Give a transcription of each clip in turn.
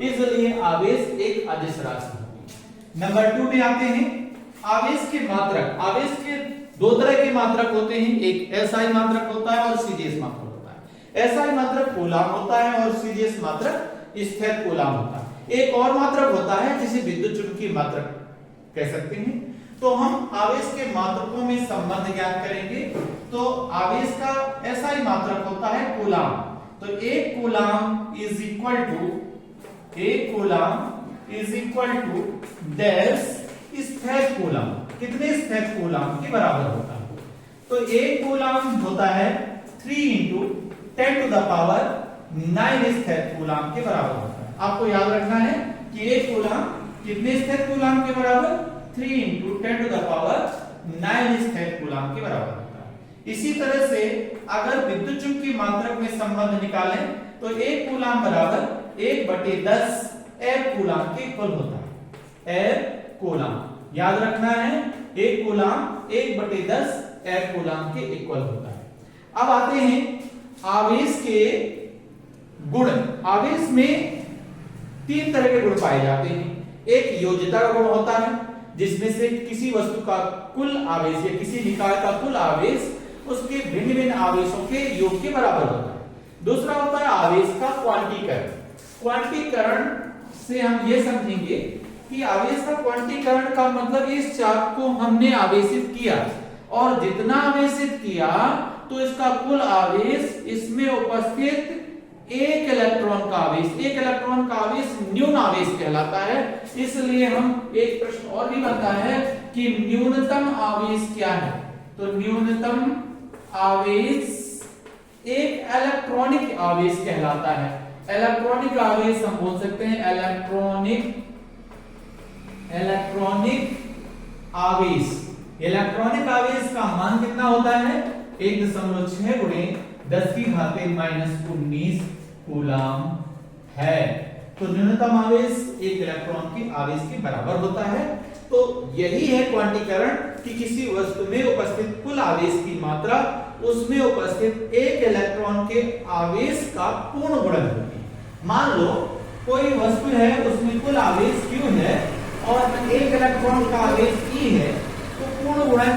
इसलिए आवेश एक अदिश राशि होगी। नंबर 2 में आते हैं, आवेश के मात्रक। आवेश के दो तरह के मात्रक होते हैं, एक एसआई मात्रक होता है और सीजीएस मात्रक होता है। एसआई मात्रक कूलाम होता है और सीजीएस मात्रक स्थैतिक कूलाम होता है। एक और मात्रक होता है जिसे विद्युत चुंबकीय मात्रक कह सकते हैं। तो हम आवेश के मात्रकों में संबंध ज्ञात करेंगे। तो आवेश का एसआई मात्रक होता है कूलाम। तो एक coulomb is equal to dash स्थैतिक कूलाम। कितने स्थैतिक कूलाम के बराबर होता है? तो एक कूलाम होता है 3 × 10⁹ स्थैतिक कूलाम के बराबर होता है। आपको याद रखना है कि एक कूलाम कितने स्थैतिक कूलाम के बराबर? 3 × 10⁹ स्थैतिक कूलाम के बराबर होता है। इसी तरह से अगर विद्युत चुंबकीय मात्रक में संबंध निकालें तो एक कूलाम बराबर 1/10 F कूलाम के इक्वल होता है। F कूलाम याद रखना है, एक कूलाम 1/10 F कूलाम के इक्वल होता है। अब आते हैं आवेश के गुण। आवेश में 3 तरह के गुण पाए जाते हैं। एक योज्यता का गुण होता है जिसमें से किसी वस्तु का कुल आवेश या किसी निकाय का कुल आवेश उसके भिन्न भिन्न आवेशों के योग के बराबर होता है। दूसरा होता है आवेश का क्वांटीकरण। क्वांटीकरण से हम ये समझेंगे कि आवेश का क्वांटीकरण का मतलब इस चाप को हमने आवेशित किया और जितना आवेशित किया तो इसका कुल आवेश, इसमें उपस्थित एक इलेक्ट्रॉन का आवेश, एक इलेक्ट्रॉन का आवेश न्यून आवेश कहलाता है। इसलिए हम एक प्रश्न और भी बनता है कि न्यूनतम आवेश क्या है? तो न्यूनतम आवेश एक इलेक्ट्रॉनिक आवेश कहलाता है। इलेक्ट्रॉनिक आवेश हम बोल सकते हैं इलेक्ट्रॉनिक आवेश। इलेक्ट्रॉनिक आवेश का मान कितना होता है? 1.6 × 10⁻⁻19 कूलाम है। तो न्यूनतम आवेश एक इलेक्ट्रॉन के आवेश के बराबर होता है। तो यही है क्वांटीकरण कि किसी वस्तु में उपस्थित कुल आवेश की मात्रा उसमें उपस्थित एक इलेक्ट्रॉन के आवेश का पूर्ण गुणन होगी। मान लो कोई वस्तु है, उसमें कुल आवेश Q है और एक इलेक्ट्रॉन का आवेश E है, तो पूर्ण गुणन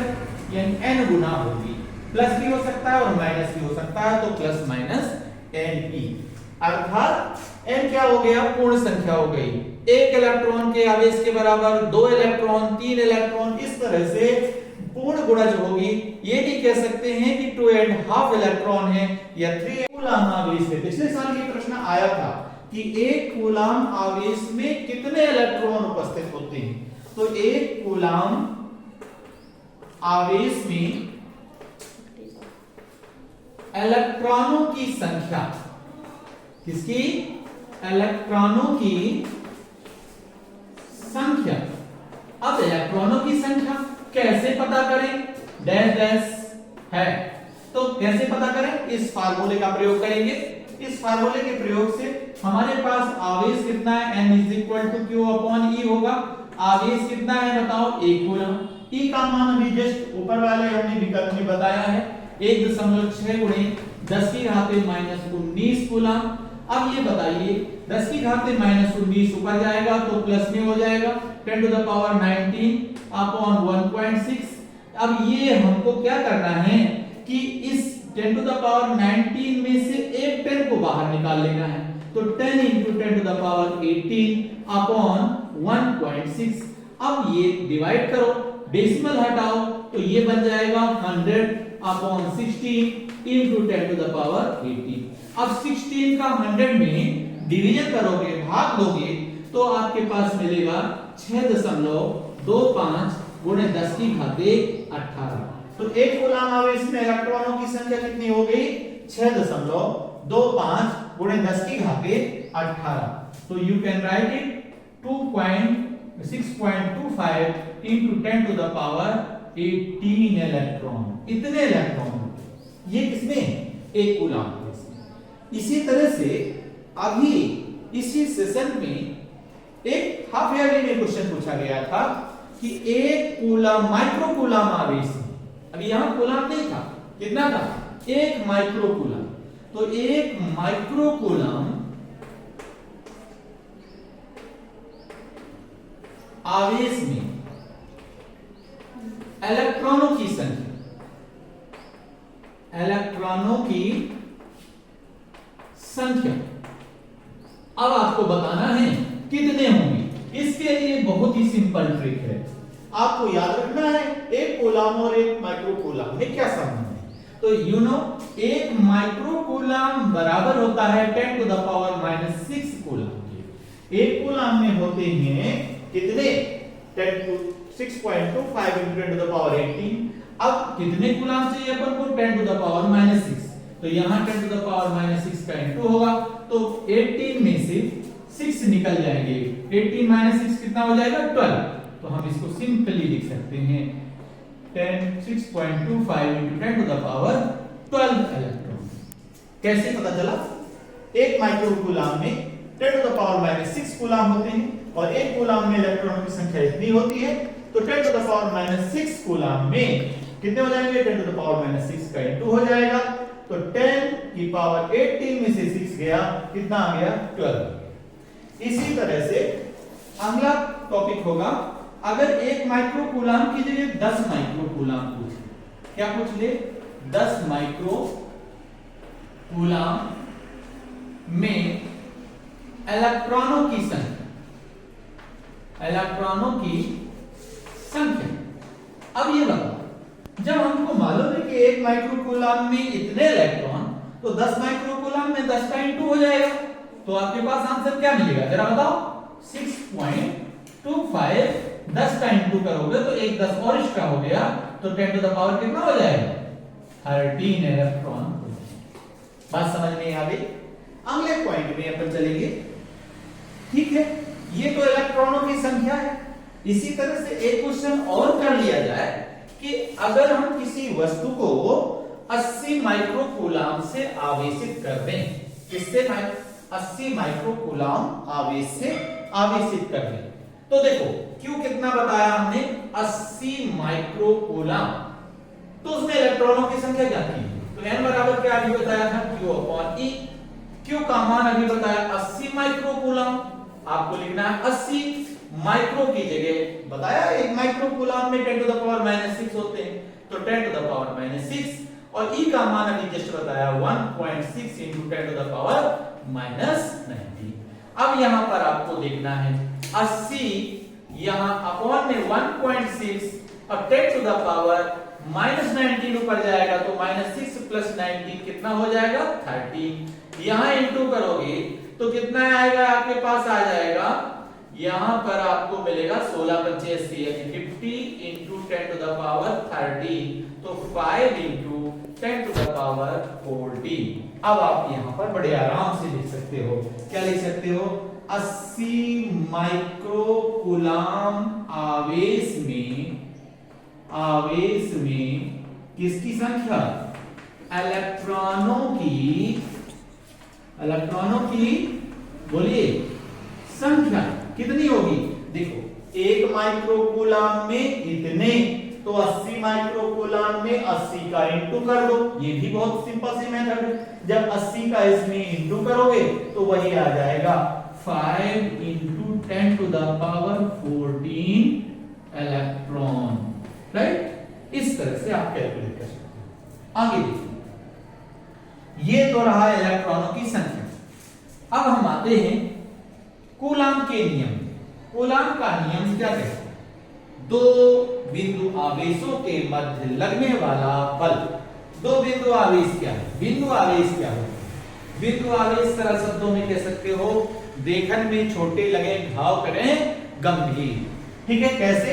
यानी n गुना होगी। प्लस भी हो सकता है और माइनस भी हो सकता है, तो प्लस माइनस NE। अर्थात n क्या हो गया? पूर्ण संख्या हो गई। एक इलेक्ट्रॉन के आवेश के बराबर 2 इलेक्ट्रॉन, 3 इलेक्ट्रॉन, इस तरह से पूर्ण गुणज होगी। ये नहीं कह सकते हैं कि 2.5 इलेक्ट्रॉन है या 3 कूलाम आवेश है। पिछले साल ये प्रश्न आया था कि एक कूलाम आवेश में कितने इलेक्ट्रॉन उपस्थित होते हैं? तो एक कूलाम आवेश में इलेक्ट्रॉनों की संख्या, किसकी? इलेक्ट्रॉनों की संख्या। अब इलेक्ट्रॉनों की संख्या कैसे पता करें? डैश डैश है, तो कैसे पता करें? इस फार्मूले का प्रयोग करेंगे। इस फार्मूले के प्रयोग से हमारे पास आवेश कितना है? n = Q/E होगा। आवेश कितना है बताओ? 1 कूलम। E का मान अभी जस्ट ऊपर वाले हमने विकल्प में बताया है, 1.6 × 10⁻⁻19 कूलम। अब ये बताइए 10⁻⁻19 ऊपर जाएगा तो प्लस में हो जाएगा 10⁻19/1.6। अब ये हमको क्या करना है कि इस 10⁻19 में से एक 10 को बाहर निकाल लेना है। तो 10 × 10⁻18/1.6। अब ये डिवाइड करो, डेसिमल हटाओ, तो ये बन जाएगा 100/16 × 10⁻18। अब 16 का 100 में डिवीजन करोगे, भाग दोगे, तो आपके पास मिलेगा 6.25 × 10⁻18। तो एक कूलाम आवेश में इलेक्ट्रॉनों की संख्या कितनी हो गई? 6.25 × 10⁻18। तो you can write it 6.25 × 10⁻18 electron. इतने इलेक्ट्रॉन ये किसमें? एक कूलाम। इसी तरह से अभी इसी सेशन में एक हाफ ईयरली में क्वेश्चन पूछा गया था कि एक कूलाम माइक्रो कूलाम आवेश, अभी यहां कूलाम नहीं था, कितना था? 1 माइक्रो कूलाम। तो 1 माइक्रो कूलाम आवेश में इलेक्ट्रॉनों की संख्या, इलेक्ट्रॉनों की संख्या अब आपको बताना है कितने होंगे। इसके लिए बहुत ही सिंपल ट्रिक है, आपको याद रखना है एक कूलम और एक माइक्रोकूलम में क्या संबंध है। तो यू नो एक माइक्रोकूलम बराबर होता है 10 टू द पावर -6 कूलम के। एक कूलम में होते हैं कितने 10 to 6.25 into 10 to the power 18। अब कितने कूलम चाहिए अपन को 10 to the power -6, तो यहां 10 to the power -6 का इंटू होगा तो 18 में से 6 निकल जाएंगे। 18 - 6 कितना हो जाएगा 12। तो हम इसको सिंपली लिख सकते हैं 6.25 into 10 to the power 12 electron. कैसे पता चला? एक माइक्रोकूलम में 10 to the power -6 कूलम होते हैं और एक कूलम में इलेक्ट्रॉनों की संख्या इतनी होती है, तो 10 to the power -6 कूलम में कितने हो जाएंगे 10 to the power -6 का इंटू हो जाएगा। तो 10 की पावर 18 में से 6 गया, कितना आ गया 12। इसी तरह से अगला टॉपिक होगा, अगर एक माइक्रोकूलम की जगह 10 माइक्रोकूलम पूछ ले, क्या पूछ ले 10 माइक्रोकूलम में इलेक्ट्रॉनों की संख्या, इलेक्ट्रॉनों की संख्या। अब ये बताओ, जब हमको मालूम है कि एक माइक्रोकूलम में इतने इलेक्ट्रॉन, तो 10 माइक्रोकूलम में 10 का इंटू हो जाएगा, तो आपके पास आंसर क्या मिलेगा जरा बताओ। 6.25 10 का इंटू करोगे तो एक 10 और एक्स्ट्रा हो गया, तो 10 टू द पावर कितना हो जाएगा 13 इलेक्ट्रॉन। बात समझ में आ गई? अगले पॉइंट में अपन चलेंगे। ठीक है, ये तो इलेक्ट्रॉनों की संख्या है। इसी तरह से एक क्वेश्चन और कर लिया जाए कि अगर हम किसी वस्तु को 80 माइक्रोकूलम से आवेशित कर दें, किससे 80 माइक्रोकूलम आवेश से आवेशित कर दें, तो देखो Q कितना बताया हमने 80 माइक्रोकूलम, तो उसमें इलेक्ट्रॉनों की संख्या क्या थी? तो n बराबर क्या अभी बताया था Q/E। Q का मान अभी बताया 80 माइक्रोकूलम, आपको लिखना है 80 माइक्रो की जगह बताया एक माइक्रोकूलम में 10 टू द पावर -6 होते हैं, तो 10 टू द पावर -6 और E का मान अभी जस्ट बताया 1.6 into 10 टू द पावर -90। अब यहां पर आपको देखना है 80 यहां अपॉन में 1.6 और 10 टू द पावर -19 ऊपर जाएगा, तो -6 + 19 कितना हो जाएगा 30। यहां इंटू करोगे तो कितना आएगा, आपके पास आ जाएगा यहां पर आपको मिलेगा 16 × 85 यानी 50 into 10 to the power 30, तो 5 into 10 to the power 40। अब आप यहां पर बड़े आराम से लिख सकते हो, क्या लिख सकते हो 80 माइक्रोकूलम आवेश में किसकी संख्या, इलेक्ट्रॉनों की बोलिए संख्या कितनी होगी। देखो एक माइक्रोकूलम में इतने, तो 80 माइक्रोकूलम में 80 का इंटू कर दो, ये भी बहुत सिंपल सी मेथड है। जब 80 का इसमें इंटू करोगे तो वही आ जाएगा 5 into 10 to the power 14 electron, right. इस तरह से आप कैलकुलेट कर सकते हो। आगे देखिए, ये तो रहा इलेक्ट्रॉनों की संख्या। अब हम आते हैं कूलम के नियम। कूलम का नियम क्या कहता है, दो बिंदु आवेशों के मध्य लगने वाला बल। दो बिंदु आवेश क्या है, बिंदु आवेश क्या है, बिंदु आवेश सरल शब्दों में कह सकते हो देखन में छोटे लगे घाव करें गंभीर। ठीक है, कैसे,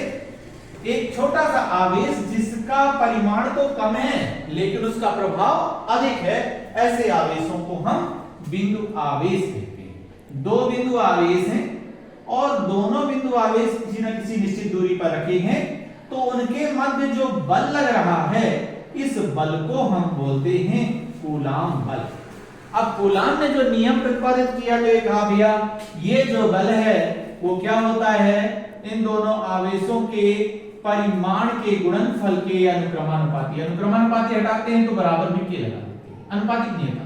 एक छोटा सा आवेश जिसका परिमाण तो कम है लेकिन उसका प्रभाव अधिक है, ऐसे आवेशों को हम बिंदु आवेश कहते हैं। दो बिंदु आवेश हैं और दोनों बिंदु आवेश किसी न किसी निश्चित दूरी पर रखे हैं, तो उनके मध्य जो बल लग रहा है इस बल को हम बोलते हैं कूलम बल। अब कूलम ने जो नियम प्रतिपादित किया तो ये कहा भैया ये जो बल है वो क्या होता है, इन दोनों आवेशों के परिमाण के गुणनफल के अनुक्रमानुपाती। अनुक्रमानुपाती हटाते हैं तो बराबर में के लगा देते हैं, अनुपातिक नियम,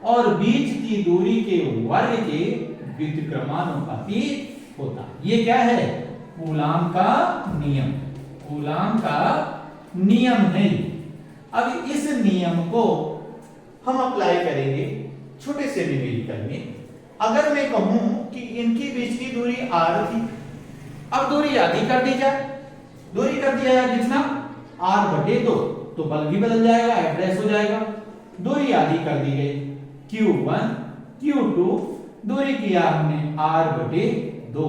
और बीच की दूरी के वर्ग के व्युत्क्रमानुपाती होता। ये क्या है, कूलाम का नियम, कूलाम का नियम है। अब इस नियम को हम अप्लाई करेंगे छोटे से न्यूमेरिकल में। अगर मैं कहूं कि इनकी बीच की दूरी r थी, अब दूरी आधी कर दी जाए, दूरी कर दिया जाए कितना r/2, तो बल भी बदल जाएगा, एड्रेस हो जाएगा। दूरी आधी कर दी गई, q1 q2, दूरी किया हमने r/2,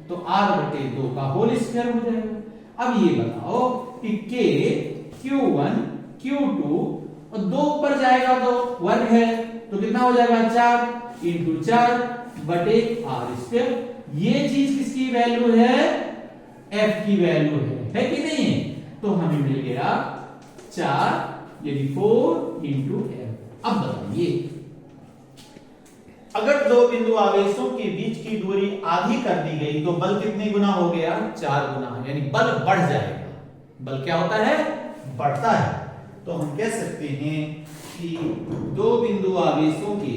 तो r/2 का होल स्क्वायर हो जाएगा। अब ये बताओ कि k q1 q2 और 2 ऊपर जाएगा तो वर्ग है, तो कितना हो जाएगा 4 इंटू 4/r²। ये चीज किसकी वैल्यू है, f की वैल्यू है कि नहीं है? तो हमें मिल गया 4 यानी 4 इंटू f। अब बताइए, अगर दो बिंदु आवेशों के बीच की दूरी आधी कर दी गई तो बल कितने गुना हो गया, 4 गुना, यानी बल बढ़ जाएगा। बल क्या होता है, बढ़ता है। तो हम कह सकते हैं कि दो बिंदु आवेशों के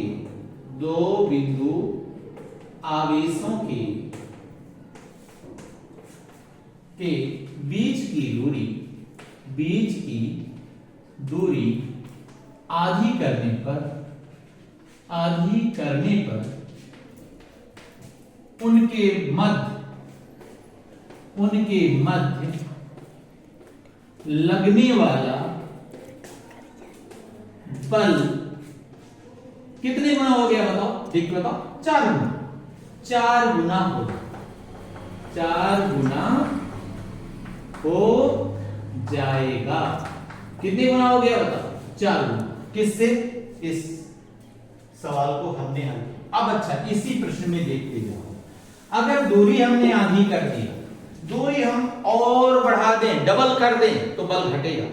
बीच की दूरी आधी करने पर उनके मध्य लगने वाला बल कितने गुना हो गया, बताओ, देख बताओ, 4 गुना। 4 गुना हो जाएगा। कितने गुना हो गया बताओ, 4 गुना। किससे? इस सवाल को हमने हल किया। अब अच्छा, इसी प्रश्न में देखते जाओ, अगर दूरी हमने आधी कर दी, दूरी हम और बढ़ा दें, डबल कर दें, तो बल घटेगा।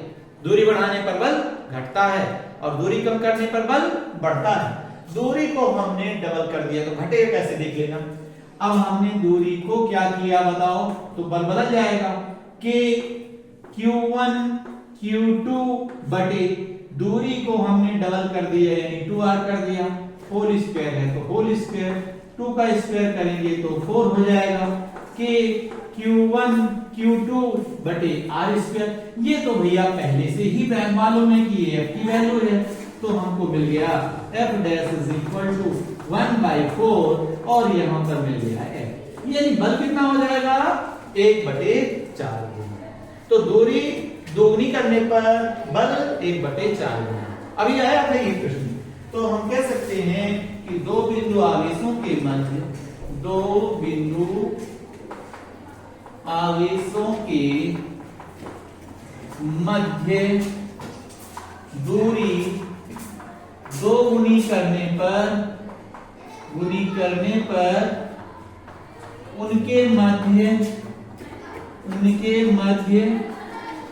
दूरी बढ़ाने पर बल घटता है और दूरी कम करने पर बल बढ़ता है। दूरी को हमने डबल कर दिया तो घटेगा कैसे, देख लेना। अब हमने दूरी को क्या किया बताओ, तो बल बदल जाएगा। k q1 q2 बटे दूरी को हमने डबल कर दिया यानी 2r कर दिया, होल स्क्वायर है तो होल स्क्वायर, 2 का स्क्वायर करेंगे तो 4 हो जाएगा। k q1 q2 बटे r²। ये तो भैया पहले से ही मालूम है कि f की वैल्यू है, तो हमको मिल गया f dash is equal to 1/4 और यहां पर मिल गया f। यानी बल कितना हो जाएगा, 1/4 गुना। तो दूरी दोगुनी करने पर बल 1/4 गुना। अभी आया अपने ये प्रश्न, तो हम कह सकते हैं कि दो बिंदु आवेशों के मध्य दूरी दोगुनी करने पर उनके मध्य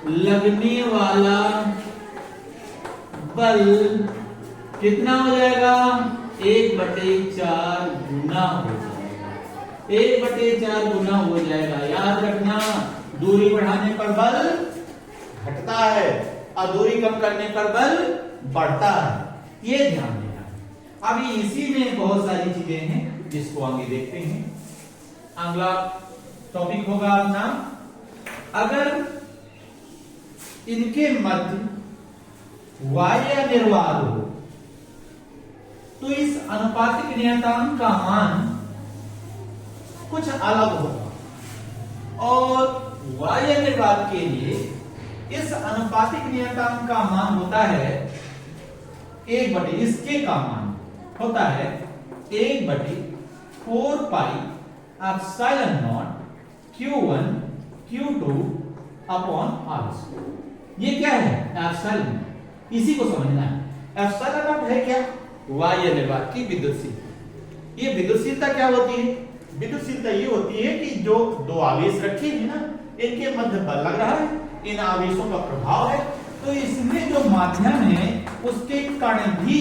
लगने वाला बल कितना हो जाएगा, 1/4 गुना हो जाएगा। 1/4 गुना हो जाएगा। याद रखना, दूरी बढ़ाने पर बल घटता है और दूरी कम करने पर बल बढ़ता है, ये ध्यान देना। अभी इसी में बहुत सारी चीजें हैं जिसको आगे देखते हैं। अगला टॉपिक होगा अपना, अगर इनके मध्य वाह्य निर्वात हो तो इस अनुपातिक नियतांक का मान कुछ अलग होगा, और वाह्य निर्वात के लिए इस अनुपातिक नियतांक का मान होता है 1/, इसके का मान होता है 1/4 pi epsilon not q1 q2 upon r²। ये क्या है, एप्सिलॉन, इसी को समझना है। एप्सिलॉन नॉट है क्या, वाह्य निर्वात की विद्युतशीलता। ये विद्युतशीलता क्या होती है, विद्युतशीलता ये होती है कि जो दो आवेश रखे हैं ना, इनके मध्य बल लग रहा है, इन आवेशों का प्रभाव है, तो इसमें जो माध्यम है उसके कण भी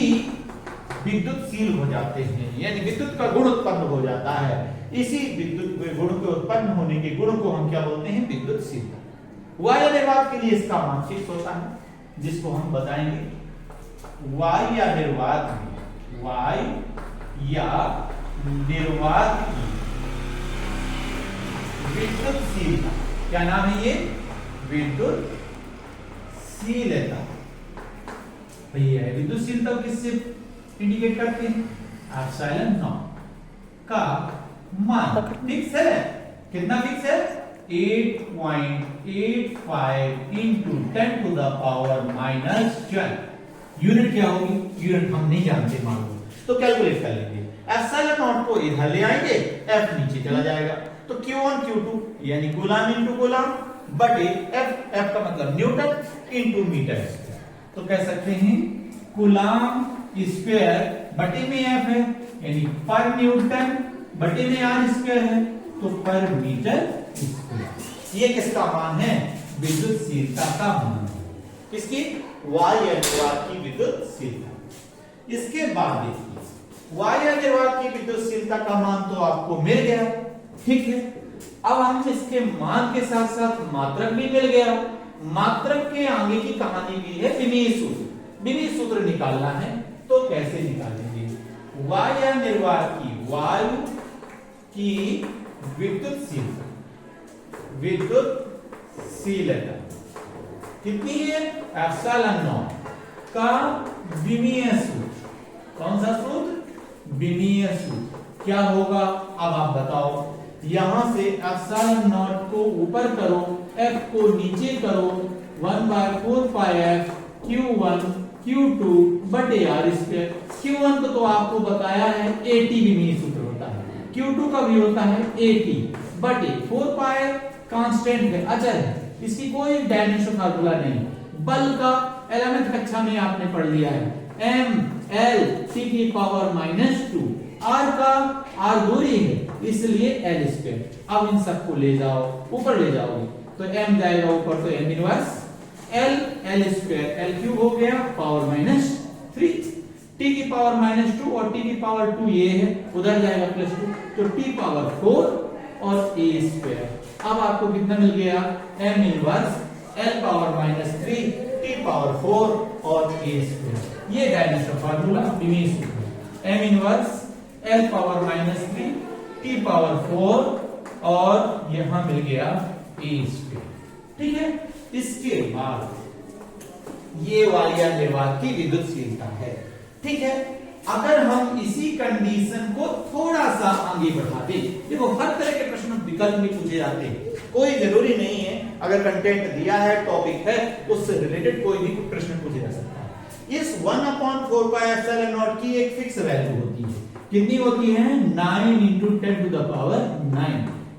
विद्युतशील हो जाते हैं, यानी विद्युत का गुण उत्पन्न हो जाता है। इसी विद्युत गुण के उत्पन्न होने के गुण को हम क्या बोलते हैं, विद्युतशीलता। वाह्य निर्वात के लिए इसका मान फिक्स होता है, जिसको हम बताएंगे वाह्य निर्वात की, वाह्य निर्वात की विद्युतशीलता। क्या नाम है ये? विद्युतशीलता। भैया विद्युतशीलता किससे इंडिकेट करते हैं? एप्सिलॉन नॉट का मान फिक्स है। कितना फिक्स है? 8.85 into 10 to the power -12। Unit क्या होगी? यूनिट हम नहीं जानते मालूम, तो कैलकुलेट कर लेंगे। एप्सिलॉन नॉट को इधर ले आएंगे, एफ नीचे चला जाएगा, तो Q1 Q2 यानी कूलाम इंटू कूलाम बटे एफ, एफ का मतलब न्यूटन इंटू मीटर स्क्वायर। तो कह सकते हैं कूलाम स्क्वायर बटे में एफ है, यानी पर न्यूटन बटे में आर स्क्वायर है, तो पर मीटर स्क्वायर। ये किसका मान है? विद्युतशीलता का मान। किसकी? वायु निर्वात की विद्युतशीलता। इसके बाद देखिए वायु निर्वात की विद्युतशीलता का मान तो आपको मिल गया, ठीक है। अब हम इसके मान के साथ साथ मात्रक भी मिल गया। मात्रक के आगे की कहानी भी है विमीय सूत्र। विमीय सूत्र निकालना है तो कैसे निकालेंगे? वायु निर्वात की, वायु की विद्युतशीलता, विद्युतशीलता कितनी है? एप्सिलॉन नॉट का विमीय सूत्र। कौन सा सूत्र? विमीय सूत्र। क्या होगा अब आप बताओ। यहां से एप्सिलॉन नॉट को ऊपर करो, एफ को नीचे करो, 1/4 पाई एफ Q1 Q2 बटे आर स्क्वायर। Q1 तो आपको बताया है 80 विमीय सूत्र होता है, Q2 का भी होता है 80 बटे 4 पाई कांस्टेंट है, अचर है, इसकी कोई डायमेंशन फार्मूला नहीं। बल का 11th कक्षा में आपने पढ़ लिया है, m l t की पावर -2। r का r दूरी है इसलिए l स्क्वायर। अब इन सबको ले जाओ, ऊपर ले जाओगे तो m जाएगा ऊपर, तो m inverse l square, l cube हो गया पावर -3, t की पावर -2 और t की पावर 2 ये है, उधर जाएगा +2, तो t पावर 4 और a स्क्वायर। अब आपको कितना मिल गया? m inverse l power -3 t power 4 और a स्क्वायर। ये डायमेंशन फार्मूला विमीय सूत्र है। m inverse l power -3 t power 4 और यहां मिल गया a स्क्वायर, ठीक है। इसके बाद ये वायु निर्वात की विद्युतशीलता है, ठीक है। अगर हम इसी कंडीशन को थोड़ा सा आगे बढ़ा दें, देखो हर तरह के प्रश्न विकल्प में पूछे जाते हैं, कोई जरूरी नहीं है अगर कंटेंट दिया है, टॉपिक है, उससे रिलेटेड कोई भी प्रश्न पूछा जा सकता है। इस 1/4 पाई एप्सिलॉन नॉट की एक फिक्स वैल्यू होती है। कितनी होती है? 9 into 10 to the power 9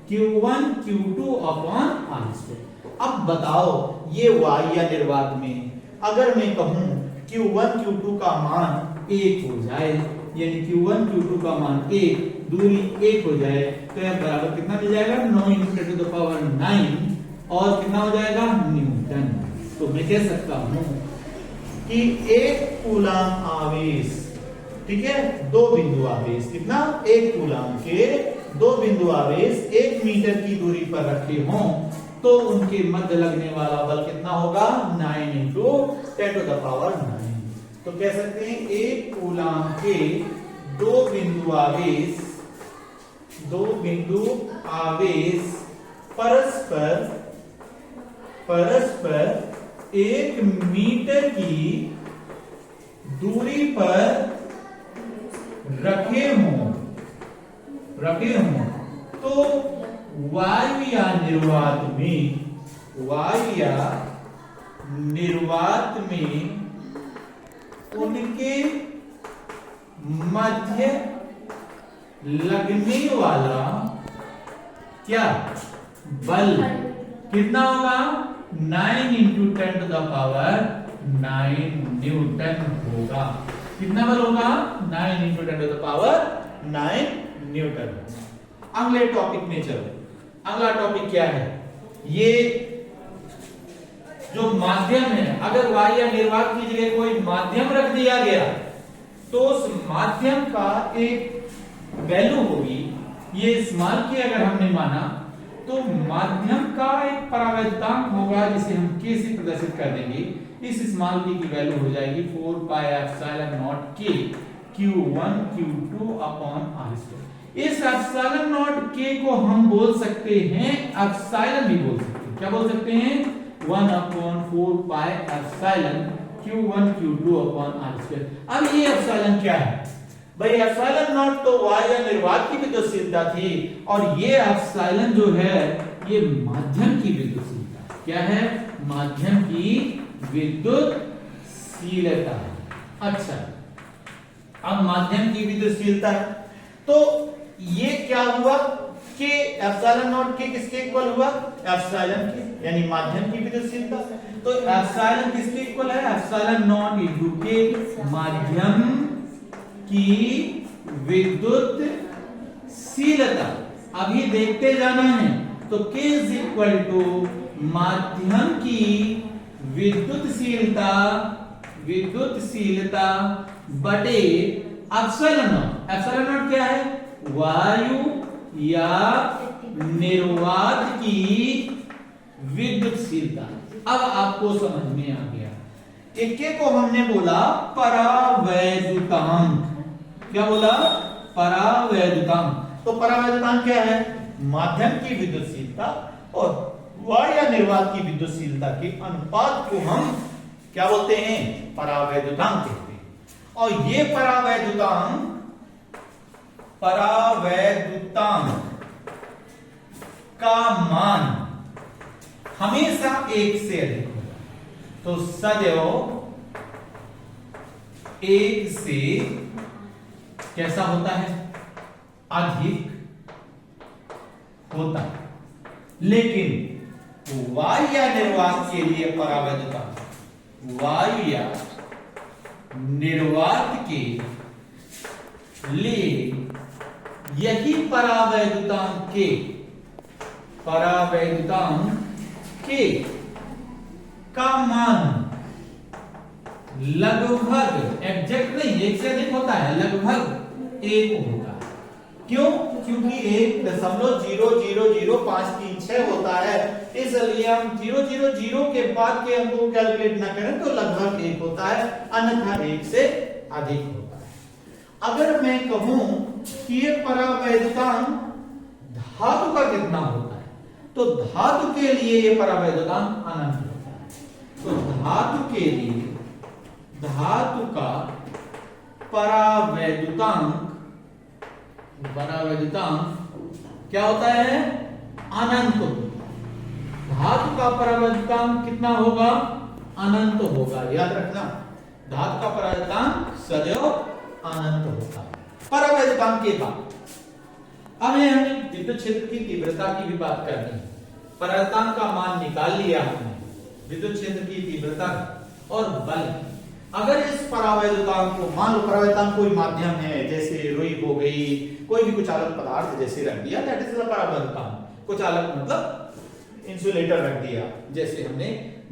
Q1 Q2 upon R square. अब बताओ ये वायु निर्वात में अगर मैं कहूं Q1 Q2 का मान 1 हो जाए, यानी Q1 Q2 का मान 1, दूरी 1 हो जाए, तो यह बराबर कितना मिल जाएगा? 9 इंटू 10 टू द पावर 9 और कितना हो जाएगा? न्यूटन। तो मैं कह सकता हूं कि एक कूलाम आवेश, ठीक है, 2 बिंदु आवेश, कितना? 1 कूलाम के 2 बिंदु आवेश 1 मीटर की दूरी पर रखे हों तो उनके मध्य लगने वाला बल कितना होगा? 9 इंटू 10 टू द पावर 9। तो कह सकते हैं एक कूलाम के 2 बिंदु आवेश परस्पर 1 मीटर की दूरी पर रखे हों तो वायु या निर्वात में उनके मध्य लगने वाला क्या बल कितना होगा? 9 into 10 to the power 9 newton होगा। कितना बल होगा? 9 into 10 to the power 9 newton. अगले टॉपिक में चलो। अगला टॉपिक क्या है? ये जो माध्यम है, अगर वायु या निर्वात की जगह कोई माध्यम रख दिया गया तो उस माध्यम का एक वैल्यू होगी। ये स्मॉल की अगर हमने माना तो माध्यम का एक परावर्तनांक होगा जिसे हम k से प्रदर्शित कर देंगे। इस स्मॉल की वैल्यू हो जाएगी 4 pi epsilon not k Q1 Q2 upon r square. इस एप्सिलॉन नॉट k k को हम बोल सकते हैं एप्सिलॉन भी बोल सकते हैं। क्या बोल सकते हैं? 1/4 pi epsilon q1 q2 upon r square. अब ये एप्सिलॉन क्या है भाई? एप्सिलॉन नॉट तो वायु निर्वात की विद्युतशीलता थी, और ये एप्सिलॉन जो है ये माध्यम की विद्युतशीलता है। क्या है? माध्यम की विद्युतशीलता है। अच्छा, अब माध्यम की विद्युतशीलता है तो ये क्या हुआ कि एप्सिलॉन नॉट के किसके इक्वल हुआ? एप्सिलॉन के, यानी माध्यम की विद्युतशीलता। तो एप्सिलॉन किसके इक्वल है? एप्सिलॉन नॉट इनटू के, माध्यम की विद्युतशीलता। अभी देखते जाना है। तो K इज इक्वल टू माध्यम की विद्युतशीलता बटे एप्सिलॉन नॉट। एप्सिलॉन नॉट क्या है? वायु या निर्वात की विद्युतशीलता। अब आपको समझ में आ गया। एक को हमने बोला परावैद्युतांक। क्या बोला? परावैद्युतांक। तो परावैद्युतांक क्या है? माध्यम की विद्युतशीलता और वायु या निर्वात की विद्युतशीलता के अनुपात को हम क्या बोलते हैं? परावैद्युतांक कहते हैं। और ये परावैद्युतांक का मान हमेशा 1 से अधिक होगा। तो सदैव 1 से कैसा होता है? अधिक होता है। लेकिन वायु या निर्वात के लिए परावैद्युतांक, वायु या निर्वात के लिए यही परावैद्युतांक के का मान लगभग, एग्जैक्ट नहीं, 1 से अधिक होता है, लगभग 1 होता है। क्यों? क्योंकि 1.0005336 होता है, इसलिए हम 000 के बाद के अंकों को कैलकुलेट ना करें तो लगभग 1 होता है, अन्यथा 1 से अधिक होता है। अगर मैं कहूं कि ये परावैद्युतांक धातु का कितना होता है, तो धातु के लिए ये परावैद्युतांक अनंत होता है। तो धातु के लिए धातु का परावैद्युतांक क्या होता है? अनंत होता है। धातु का परावैद्युतांक कितना होगा? अनंत होगा। याद रखना, धातु का परावैद्युतांक सदैव अनंत होता है। परावैद्युतांक के बाद अब हमने विद्युत क्षेत्र की तीव्रता की भी बात करनी है। परावैद्युतांक का मान निकाल लिया हमने, विद्युत क्षेत्र की तीव्रता और बल। अगर इस परावैद्युतांक को, मान लो परावैद्युतांक कोई माध्यम है, जैसे रुई हो गई, कोई भी कुचालक पदार्थ जैसे रख दिया, दैट इज द परावैद्युतांक। कुचालक मतलब इंसुलेटर रख दिया, जैसे हमने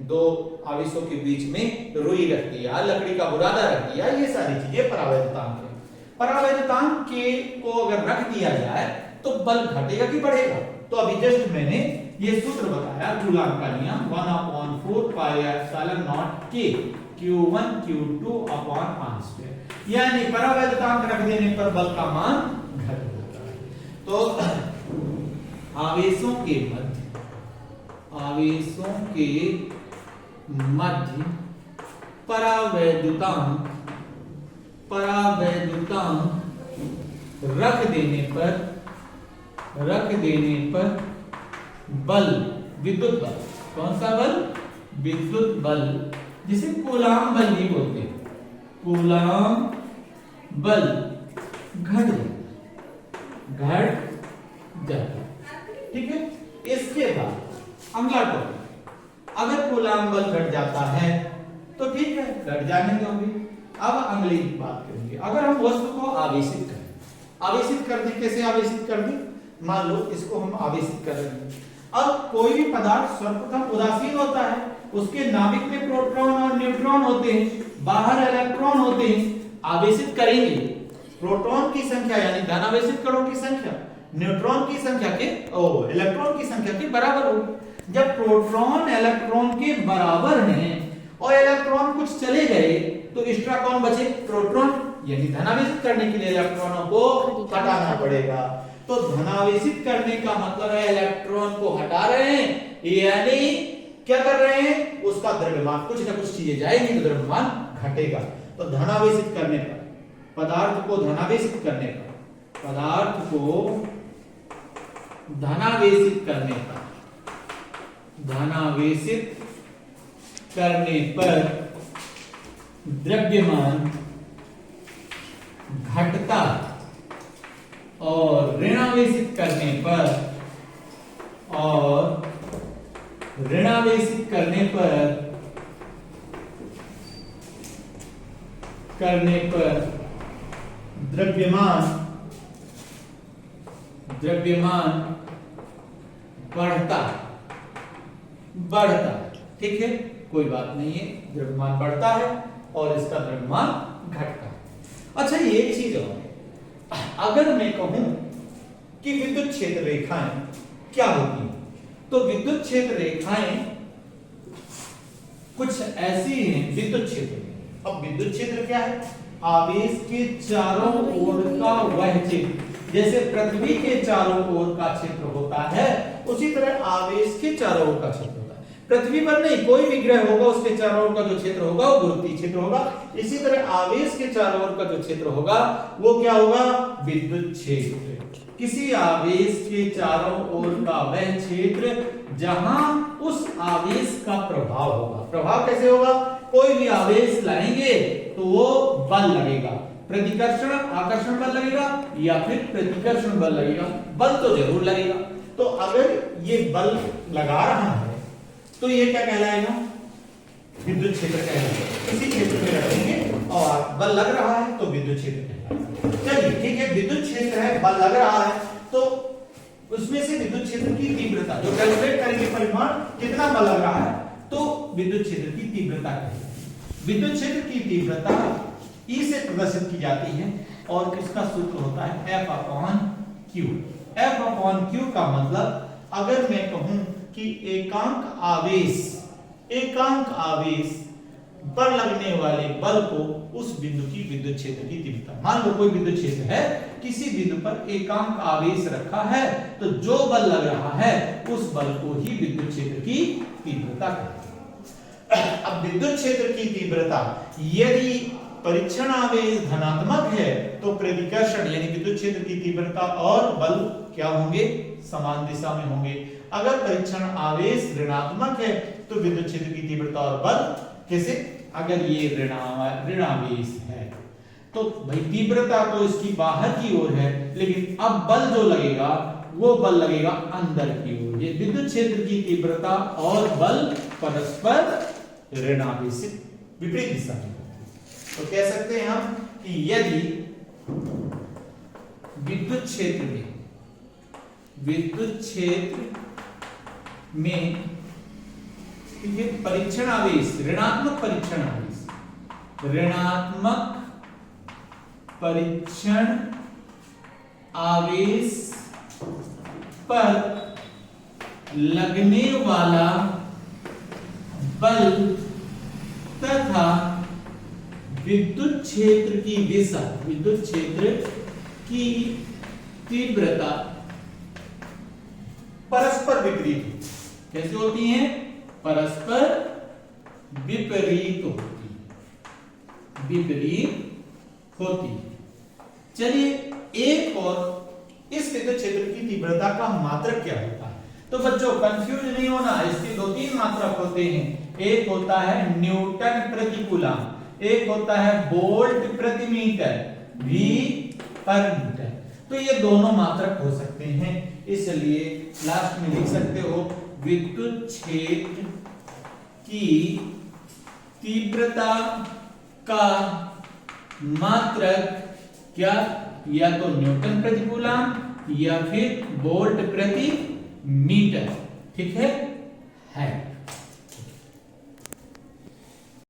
2 आवेशों के बीच में रुई रख दिया, लकड़ी का बुरादा रख दिया, ये सारी चीजें परावैद्युतांक है। परावैद्युतांक के को अगर रख दिया जाए तो बल घटेगा कि बढ़ेगा? तो अभी जस्ट मैंने ये सूत्र बताया, कूलॉम का नियम, 1/4 pi epsilon not K Q1 Q2 upon r square. यानी परावैद्युतांक रख देने पर बल का मान घट होता है। तो आवेशों के मध्य परावैद्युतांक रख देने पर बल, विद्युत बल, कौन सा बल? विद्युत बल, जिसे कूलॉम बल भी बोलते हैं। कूलॉम बल घट जाता है। ठीक है। इसके बाद अगला टॉपिक, अगर कूलॉम बल घट जाता है तो ठीक है, घट जाने दो। अब अगली बात करेंगे, अगर हम वस्तु को आवेशित करें, कैसे आवेशित कर दें? मान लो इसको हम आवेशित कर रहे हैं। अब कोई भी पदार्थ सर्वप्रथम उदासीन होता है, उसके नाभिक में प्रोटॉन और न्यूट्रॉन होते हैं, बाहर इलेक्ट्रॉन होते हैं। आवेशित करेंगे, प्रोटॉन की संख्या यानी धनावेशित कणों की संख्या न्यूट्रॉन की संख्या के इलेक्ट्रॉन की संख्या के बराबर होगी। जब प्रोटॉन इलेक्ट्रॉन के बराबर हैं और इलेक्ट्रॉन कुछ चले गए तो एक्स्ट्रा कौन बचे? प्रोटॉन, यानी धनावेशित करने के लिए इलेक्ट्रॉनों को हटाना पड़ेगा। तो धनावेशित करने का मतलब है इलेक्ट्रॉन को हटा रहे हैं, यानी क्या कर रहे हैं, उसका द्रव्यमान, कुछ ना कुछ चीजें जाएंगी तो द्रव्यमान घटेगा। तो धनावेशित करने पर, पदार्थ को धनावेशित करने पर, पदार्थ को धनावेशित करने पर, धनावेशित करने पर द्रव्यमान घटता और ऋणावेशित करने पर, और ऋणावेशित करने पर द्रव्यमान बढ़ता। ठीक है, कोई बात नहीं है, द्रव्यमान बढ़ता है और इसका द्रव्यमान घटता है। अच्छा, ये एक चीज और है, अगर मैं कहूं कि विद्युत क्षेत्र रेखाएं क्या होती हैं, तो विद्युत क्षेत्र रेखाएं कुछ ऐसी हैं विद्युत क्षेत्र में। अब विद्युत क्षेत्र क्या है, आवेश के चारों ओर का वह क्षेत्र, जैसे पृथ्वी के चारों ओर का क्षेत्र होता है, उसी तरह आवेश के चारों ओर का क्षेत्र होता है। पृथ्वी पर नहीं, कोई भी ग्रह होगा उसके चारों ओर का जो क्षेत्र होगा वो गुरुत्वीय क्षेत्र होगा। इसी तरह आवेश के चारों ओर का जो क्षेत्र होगा वो क्या होगा, विद्युत क्षेत्र। किसी आवेश के चारों ओर का वह क्षेत्र जहां उस आवेश का प्रभाव होगा। प्रभाव कैसे होगा, कोई भी आवेश लाएंगे तो वो बल लगेगा, प्रतिकर्षण आकर्षण बल लगेगा या फिर प्रतिकर्षण बल लगेगा, बल तो जरूर लगेगा। तो अगर ये बल लगा रहा है तो ये क्या कहलाएगा, विद्युत क्षेत्र कहलाएगा। इसी क्षेत्र में रखेंगे और बल लग रहा है तो विद्युत क्षेत्र कहलाएगा। चलिए ठीक है, विद्युत क्षेत्र है, बल लग रहा है, तो उसमें से विद्युत क्षेत्र की तीव्रता जो कैलकुलेट करेंगे, परिमाण कितना बल लग रहा है, तो विद्युत क्षेत्र की तीव्रता कहेंगे। विद्युत क्षेत्र की तीव्रता E से प्रदर्शित की जाती है और इसका सूत्र होता है F/Q। F/Q का मतलब, अगर मैं कहूं कि एकांक आवेश पर लगने वाले बल को उस बिंदु की विद्युत क्षेत्र की तीव्रता, मान लो कोई विद्युत क्षेत्र है, किसी बिंदु पर एकांक आवेश रखा है, तो जो बल लग रहा है उस बल को ही विद्युत क्षेत्र की तीव्रता कहते हैं। अब विद्युत क्षेत्र की तीव्रता, यदि परीक्षण आवेश धनात्मक है तो प्रतिकर्षण यानी विद्युत क्षेत्र की तीव्रता और बल क्या होंगे, समान दिशा में होंगे। अगर परीक्षण आवेश ऋणात्मक है तो विद्युत क्षेत्र की तीव्रता और बल कैसे, अगर ये ऋणावेश है तो भाई तीव्रता तो इसकी बाहर की ओर है, लेकिन अब बल जो लगेगा वो बल लगेगा अंदर की ओर। ये विद्युत क्षेत्र की तीव्रता और बल परस्पर ऋणावेशित विपरीत दिशा में। तो कह सकते हैं हम कि यदि विद्युत क्षेत्र में ये परीक्षण आवेश, ऋणात्मक परीक्षण आवेश पर लगने वाला बल तथा विद्युत क्षेत्र की दिशा, विद्युत क्षेत्र की तीव्रता परस्पर विपरीत, कैसे होती हैं, परस्पर विपरीत होती। चलिए एक और, इस विद्युत क्षेत्र की तीव्रता का मात्रक क्या होता है, तो बच्चों कंफ्यूज नहीं होना, इसके 2-3 मात्रक होते हैं। एक होता है न्यूटन प्रति कूलम, एक होता है वोल्ट प्रति मीटर, V पर मीटर। तो ये दोनों मात्रक हो सकते हैं, इसलिए लास्ट में लिख सकते हो विद्युत क्षेत्र की तीव्रता का मात्रक क्या, या तो न्यूटन प्रति कूलम या फिर वोल्ट प्रति मीटर। ठीक है।